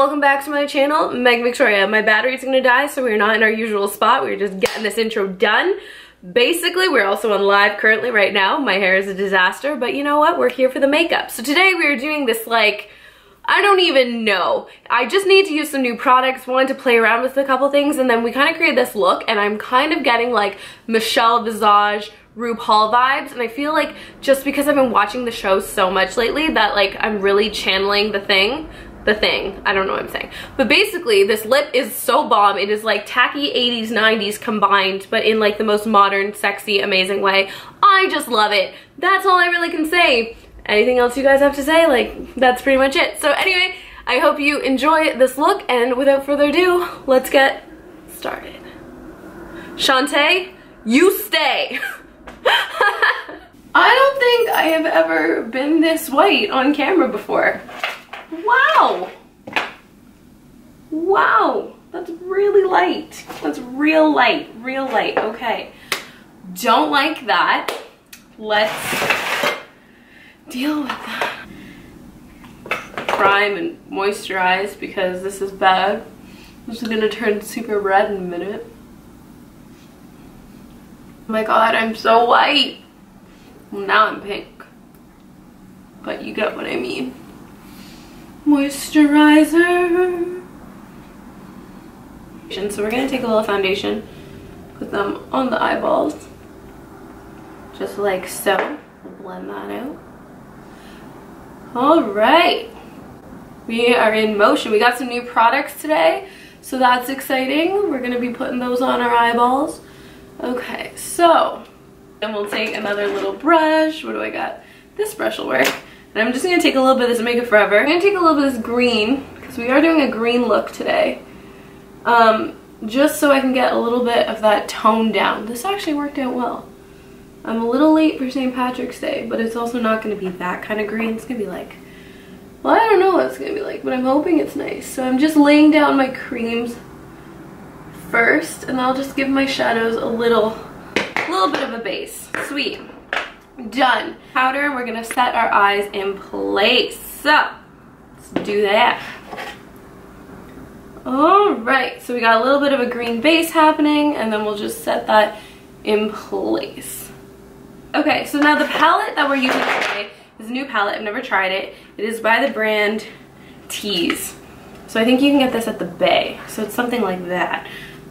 welcome back to my channel, Meg Victoria. My battery's gonna die, so we're not in our usual spot. We're just getting this intro done. Basically, we're also on live currently right now. My hair is a disaster, but you know what? We're here for the makeup. So today we are doing this, like, I don't even know. I just need to use some new products, wanted to play around with a couple things, and then we kind of created this look, and I'm kind of getting like Michelle Visage, RuPaul vibes, and I feel like just because I've been watching the show so much lately that like I'm really channeling the thing, I don't know what I'm saying. But basically this lip is so bomb. It is like tacky 80s, 90s combined, but in like the most modern, sexy, amazing way. I just love it. That's all I really can say. Anything else you guys have to say? Like, that's pretty much it. So anyway, I hope you enjoy this look, and without further ado, let's get started. Shantae, you stay. I don't think I have ever been this white on camera before. Wow. Wow, that's really light. That's real light, okay. Don't like that. Let's deal with that. Prime and moisturize because this is bad. This is gonna turn super red in a minute. Oh my god, I'm so white. Well, now I'm pink. But you get what I mean. Moisturizer. So we're gonna take a little foundation, put them on the eyeballs. Just like so. We'll blend that out. Alright. We are in motion. We got some new products today, so that's exciting. We're gonna be putting those on our eyeballs. Okay, so then we'll take another little brush. What do I got? This brush will work. And I'm just gonna take a little bit of this Make It Forever. I'm gonna take a little bit of this green, because we are doing a green look today. Just so I can get a little bit of that tone down. This actually worked out well. I'm a little late for St. Patrick's Day, but it's also not gonna be that kind of green. It's gonna be like, well, I don't know what it's gonna be like, but I'm hoping it's nice. So I'm just laying down my creams first, and I'll just give my shadows a little bit of a base. Sweet. Done. Powder, we're gonna set our eyes in place. So let's do that. Alright, so we got a little bit of a green base happening, and then we'll just set that in place. Okay, so now the palette that we're using today is a new palette. I've never tried it. It is by the brand Teez. So I think you can get this at the Bay. So it's something like that.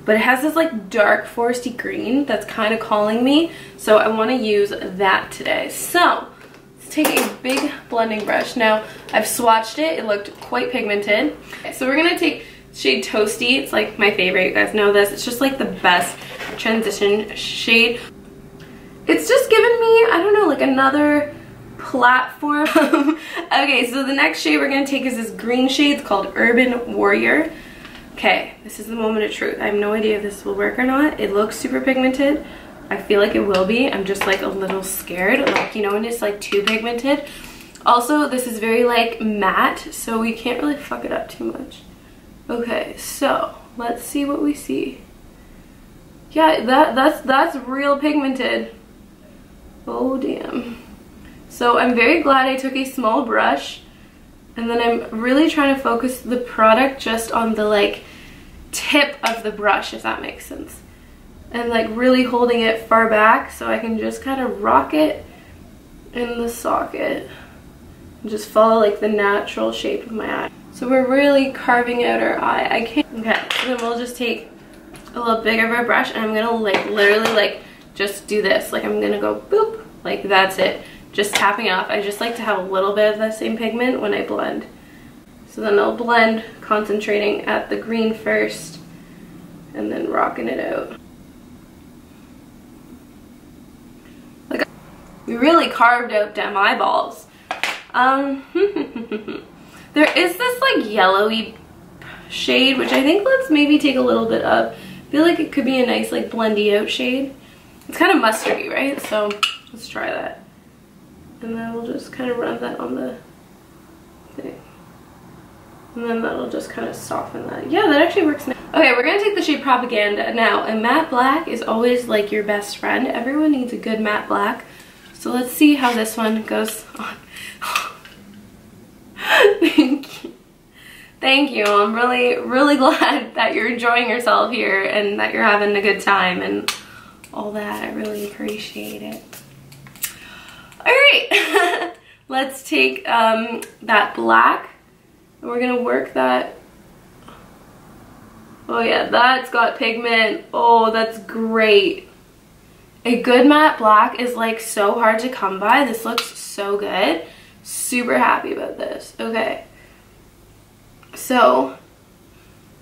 But it has this like dark foresty green that's kind of calling me. So I want to use that today. So let's take a big blending brush. Now I've swatched it. It looked quite pigmented. Okay, so we're going to take shade Toasty. It's like my favorite. You guys know this. It's just like the best transition shade. It's just given me, I don't know, like another platform. Okay, so the next shade we're going to take is this green shade. It's called Urban Warrior. Okay, this is the moment of truth. I have no idea if this will work or not. It looks super pigmented. I feel like it will be. I'm just like a little scared. Like, you know, when it's like too pigmented. Also, this is very like matte, so we can't really fuck it up too much. Okay, so let's see what we see. Yeah, that's real pigmented. Oh damn. So I'm very glad I took a small brush. And then I'm really trying to focus the product just on the like tip of the brush, if that makes sense. And like really holding it far back so I can just kind of rock it in the socket. And just follow like the natural shape of my eye. So we're really carving out our eye. I can't. Okay, so then we'll just take a little bigger of our brush, and I'm gonna like literally like just do this. Like I'm gonna go boop, like that's it. Just tapping off. I just like to have a little bit of that same pigment when I blend. So then I'll blend, concentrating at the green first, and then rocking it out. Like, we really carved out them eyeballs. There is this like yellowy shade, which I think let's maybe take a little bit of. I feel like it could be a nice like blendy out shade. It's kind of mustardy, right? So let's try that. And then we'll just kind of run that on the thing. And then that'll just kind of soften that. Yeah, that actually works nice. Okay, we're going to take the shade Propaganda. Now, a matte black is always like your best friend. Everyone needs a good matte black. So let's see how this one goes on. Thank you. Thank you. I'm really, really glad that you're enjoying yourself here and that you're having a good time and all that. I really appreciate it. All right, let's take that black and we're gonna work that. Oh yeah, that's got pigment. Oh, that's great. A good matte black is like so hard to come by. This looks so good. Super happy about this. Okay. So,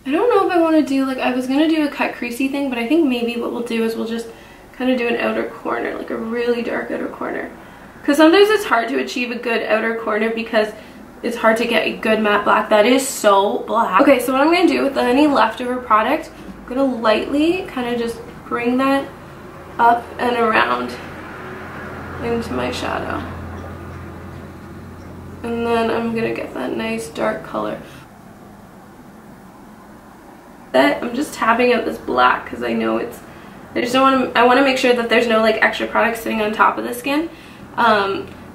I don't know if I want to do, like, I was going to do a cut creasy thing, but I think maybe what we'll do is we'll just kind of do an outer corner, like a really dark outer corner. Because sometimes it's hard to achieve a good outer corner because it's hard to get a good matte black that is so black. Okay, so what I'm going to do with any leftover product, I'm going to lightly kind of just bring that up and around into my shadow. And then I'm going to get that nice dark color. I'm just tapping out this black because I know it's, I just don't want to, I want to make sure that there's no like extra product sitting on top of the skin.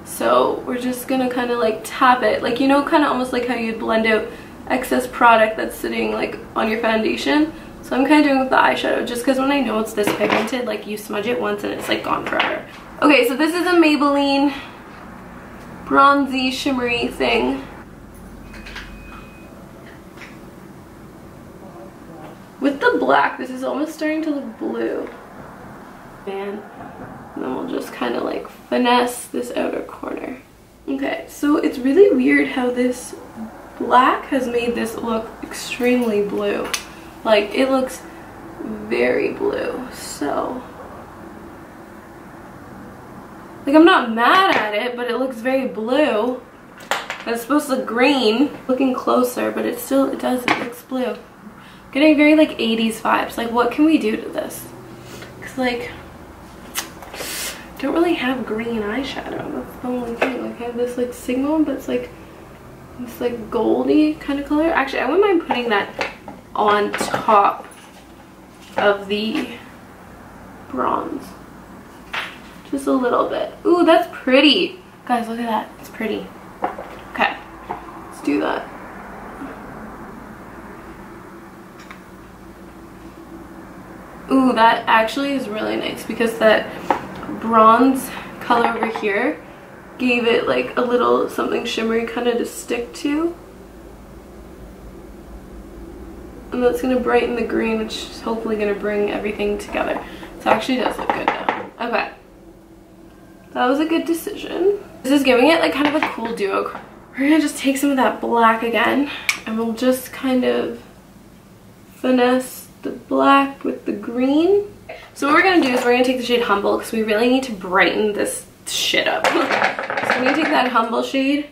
So we're just gonna kind of like tap it, like, you know, kind of almost like how you'd blend out excess product that's sitting like on your foundation. So I'm kind of doing with the eyeshadow just because when I know it's this pigmented, like you smudge it once and it's like gone forever. Okay, so this is a Maybelline bronzy shimmery thing. With the black, this is almost starting to look blue. Man. And then we'll just kind of like finesse this outer corner. Okay, so it's really weird how this black has made this look extremely blue. Like, it looks very blue, so. Like, I'm not mad at it, but it looks very blue. And it's supposed to look green. Looking closer, but it looks blue. Getting very like 80s vibes. Like, what can we do to this? Because like, I don't really have green eyeshadow. That's the only thing. Like, I have this like Sigma one, but it's like this like goldy kind of color. Actually, I wouldn't mind putting that on top of the bronze. Just a little bit. Ooh, that's pretty. Guys, look at that. It's pretty. Okay, let's do that. Ooh, that actually is really nice because that bronze color over here gave it like a little something shimmery kind of to stick to. And that's going to brighten the green, which is hopefully going to bring everything together. So it actually does look good now. Okay. That was a good decision. This is giving it like kind of a cool duo. We're going to just take some of that black again and we'll just kind of finesse the black with the green. So what we're gonna do is we're gonna take the shade Humble because we really need to brighten this shit up. So I'm gonna take that Humble shade, I'm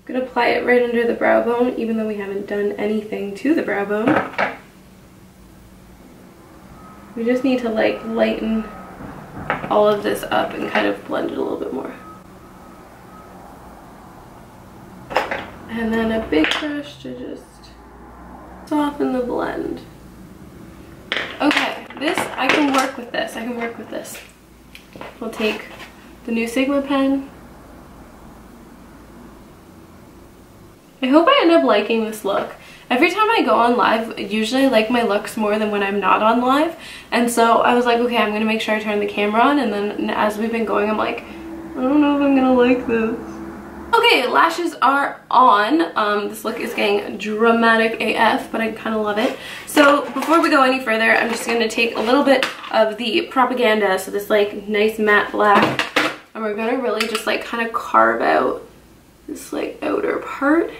gonna apply it right under the brow bone, even though we haven't done anything to the brow bone. We just need to like lighten all of this up and kind of blend it a little bit more. And then a big brush to just soften the blend. Okay, this, I can work with this. I can work with this. We'll take the new Sigma pen. I hope I end up liking this look. Every time I go on live, usually I like my looks more than when I'm not on live. And so I was like, okay, I'm going to make sure I turn the camera on. And then as we've been going, I'm like, I don't know if I'm going to like this. Okay, lashes are on. This look is getting dramatic AF, but I kind of love it. So before we go any further, I'm just going to take a little bit of the Propaganda, so this like nice matte black, and we're going to really just like kind of carve out this like outer part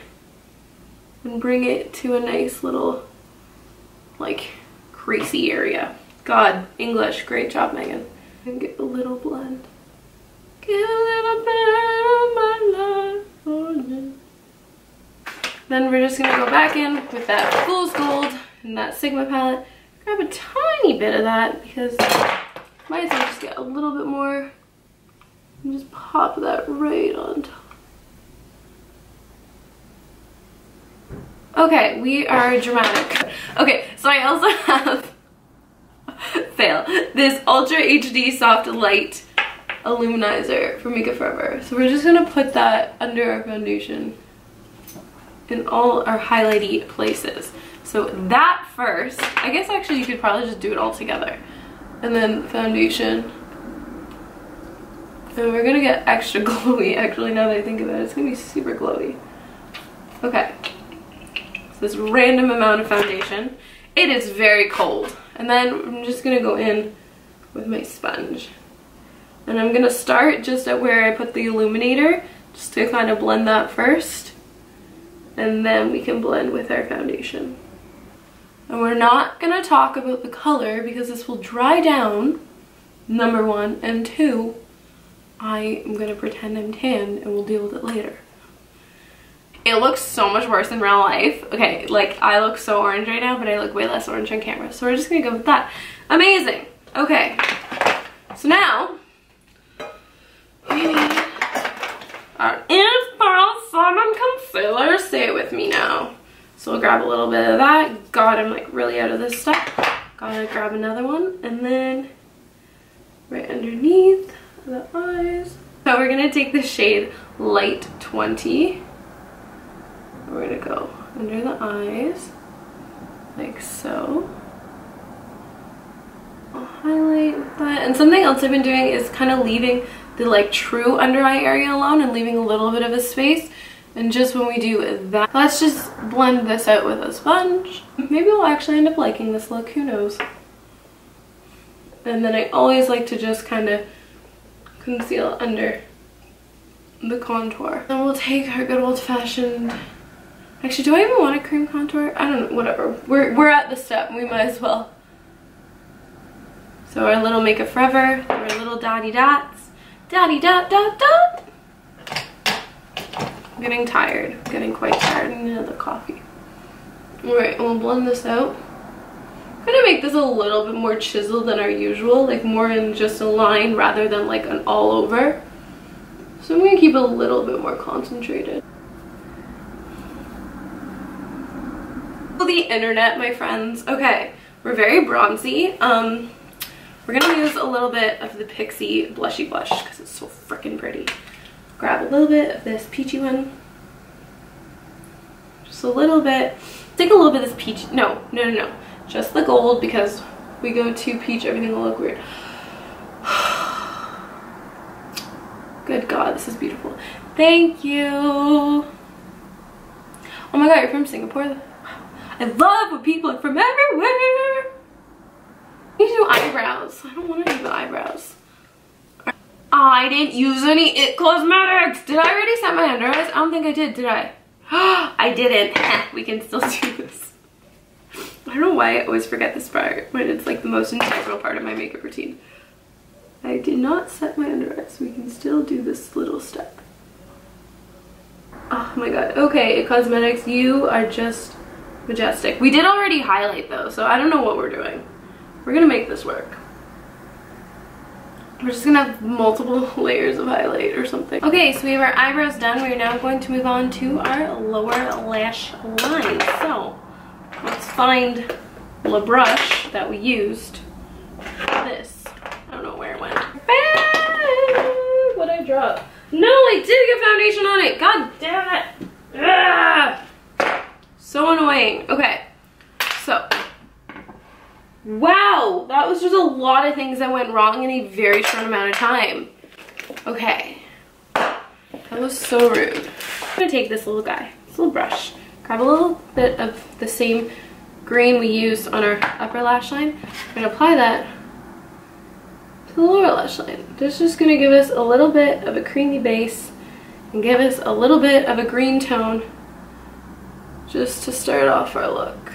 and bring it to a nice little like creasy area. God, English, great job, Megan. And get a little blend. Get a little bit of my life for you. Then we're just gonna go back in with that Fool's Gold and that Sigma palette. Grab a tiny bit of that because I might as well just get a little bit more and just pop that right on top. Okay, we are dramatic. Okay, so I also have fail this Ultra HD Soft Light Illuminizer from Makeup Forever. So we're just gonna put that under our foundation. in all our highlighty places. So that first, I guess actually you could probably just do it all together. And then foundation. And we're gonna get extra glowy, actually, now that I think about it. It's gonna be super glowy. Okay. So this random amount of foundation. It is very cold. And then I'm just gonna go in with my sponge. And I'm gonna start just at where I put the illuminator, just to kind of blend that first. And then we can blend with our foundation. And we're not gonna talk about the color because this will dry down, number one, and two, I am gonna pretend I'm tan and we'll deal with it later. It looks so much worse in real life. Okay, like I look so orange right now, but I look way less orange on camera. So we're just gonna go with that. Amazing. Okay, so now we need our Salmon Concealer. Say it with me now. So we'll grab a little bit of that. God, I'm like really out of this stuff. Gotta grab another one, and then right underneath the eyes. So we're gonna take the shade Light 20. We're gonna go under the eyes, like so. I'll highlight with that. And something else I've been doing is kind of leaving the like true under eye area alone and leaving a little bit of a space. And just when we do that, let's just blend this out with a sponge. Maybe we'll actually end up liking this look, who knows. And then I always like to just kind of conceal under the contour. And we'll take our good old-fashioned, actually, do I even want a cream contour? I don't know, whatever. We're at the step, we might as well. So our little Makeup Forever, our little daddy dots. Daddy dot dot dot. I'm getting tired. I'm getting quite tired. I need another coffee. Alright, we'll blend this out. I'm gonna make this a little bit more chiseled than our usual, like more in just a line rather than like an all over. So I'm gonna keep it a little bit more concentrated. The internet, my friends. Okay, we're very bronzy. We're gonna use a little bit of the Pixie Blushy Blush because it's so freaking pretty. Grab a little bit of this peachy one. Just a little bit. Take a little bit of this peach. No. Just the gold, because we go too peach, everything will look weird. Good God, this is beautiful. Thank you. Oh my God, you're from Singapore? I love when people are from everywhere. I need to do eyebrows. I don't want to do the eyebrows. I didn't use any IT Cosmetics. Did I already set my under eyes? I don't think I did I? I didn't. We can still do this. I don't know why I always forget this part when it's like the most integral part of my makeup routine. I did not set my under eyes. We can still do this little step. Oh my God. Okay, IT Cosmetics, you are just majestic. We did already highlight though, so I don't know what we're doing. We're gonna make this work. We're just gonna have multiple layers of highlight or something. Okay, so we have our eyebrows done. We're now going to move on to our lower lash line. So let's find the brush that we used for this. I don't know where it went. What'd I drop? No, I did get foundation on it. God damn it. Ugh. So annoying. Okay, so wow, that was just a lot of things that went wrong in a very short amount of time. Okay, that was so rude. I'm gonna take this little guy, this little brush, grab a little bit of the same green we used on our upper lash line. I'm gonna apply that to the lower lash line. This is just gonna give us a little bit of a creamy base and give us a little bit of a green tone just to start off our look.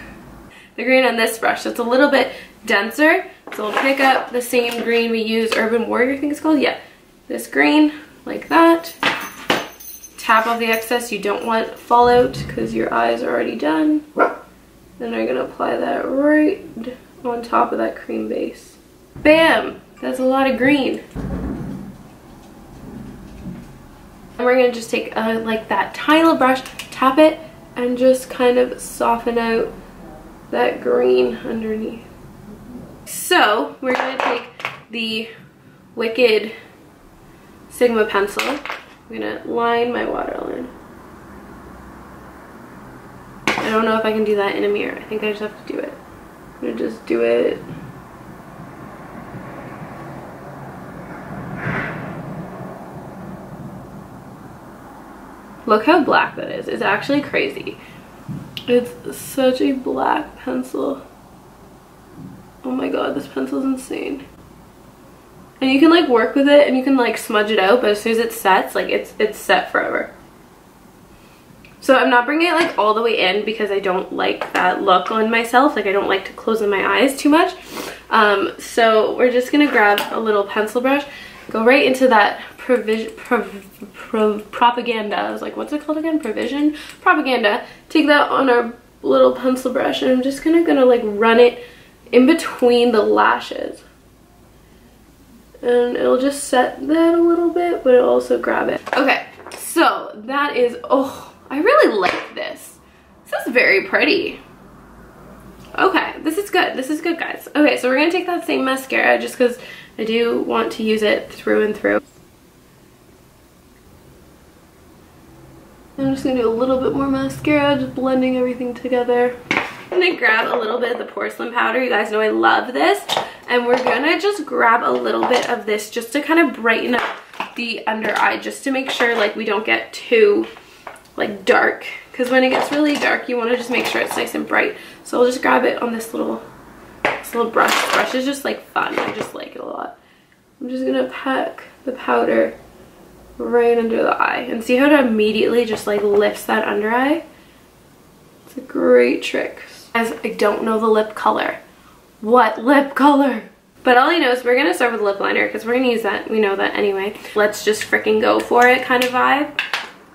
The green on this brush, so it's a little bit denser, so we'll pick up the same green we used, Urban Warrior I think it's called, yeah, this green like that, tap off the excess you don't want to fall out because your eyes are already done, then I'm going to apply that right on top of that cream base. Bam! That's a lot of green. And we're going to just take like that tiny little brush, tap it, and just kind of soften out that green underneath. So we're going to take the Wicked Sigma pencil. I'm going to line my waterline. don't know if I can do that in a mirror. I think I just have to do it. I'm gonna just do it. Look how black that is. It's actually crazy. It's such a black pencil. Oh my god, this pencil's insane. And you can like work with it and you can like smudge it out, but as soon as it sets, like it's set forever. So I'm not bringing it like all the way in because I don't like that look on myself. Like I don't like to close in my eyes too much. So we're just gonna grab a little pencil brush, go right into that propaganda. I was like, what's it called again? Propaganda. Take that on our little pencil brush and I'm just gonna like run it in between the lashes. And it'll just set that a little bit, but it'll also grab it. Okay, so that is, oh, I really like this. This is very pretty. Okay, this is good. This is good, guys. Okay, so we're gonna take that same mascara just because I do want to use it through and through. I'm just gonna do a little bit more mascara, just blending everything together. I'm gonna grab a little bit of the porcelain powder. You guys know I love this. And we're gonna just grab a little bit of this just to kind of brighten up the under eye, just to make sure like we don't get too like dark. Because when it gets really dark, you want to just make sure it's nice and bright. So I'll just grab it on this little brush. This brush is just like fun. I just like it a lot. I'm just gonna pack the powder right under the eye. And see how it immediately just like lifts that under eye? It's a great trick. As I don't know the lip color. What lip color? But all I know is we're gonna start with lip liner because we're gonna use that. We know that anyway. Let's just freaking go for it kind of vibe.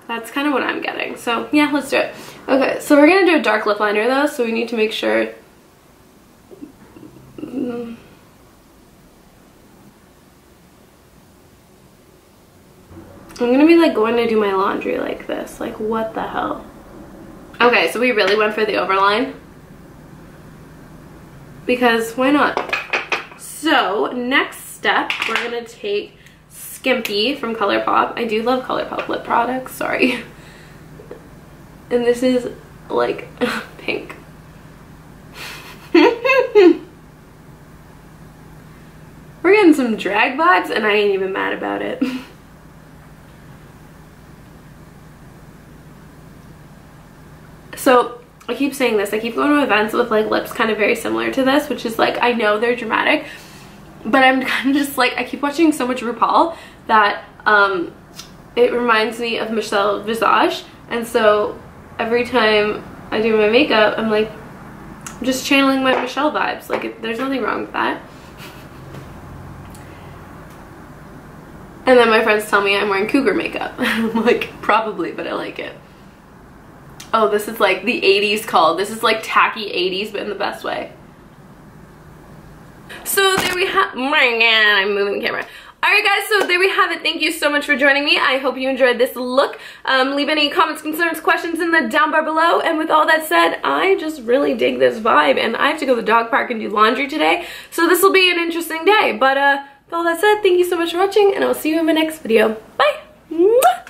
That's kind of what I'm getting. So yeah, let's do it. Okay, so we're gonna do a dark lip liner though, so we need to make sure. I'm gonna be like going to do my laundry like this. Like what the hell? Okay, so we really went for the overline. Because why not? So next step, we're gonna take Skimpy from Colourpop. I do love Colourpop lip products, sorry. And this is like pink. We're getting some drag vibes and I ain't even mad about it. So I keep saying this, I keep going to events with like lips kind of very similar to this, which is like, I know they're dramatic, but I'm kind of just like, I keep watching so much RuPaul that it reminds me of Michelle Visage, and so every time I do my makeup, I'm like, I'm just channeling my Michelle vibes. Like there's nothing wrong with that. And then my friends tell me I'm wearing cougar makeup. I'm like, probably, but I like it. Oh, this is like the 80s called. This is like tacky 80s, but in the best way. So there we have, I'm moving the camera. Alright guys, so there we have it. Thank you so much for joining me. I hope you enjoyed this look. Leave any comments, concerns, questions in the down bar below. And with all that said, I just really dig this vibe. And I have to go to the dog park and do laundry today. So this will be an interesting day. But with all that said, thank you so much for watching. And I'll see you in my next video. Bye! Mwah!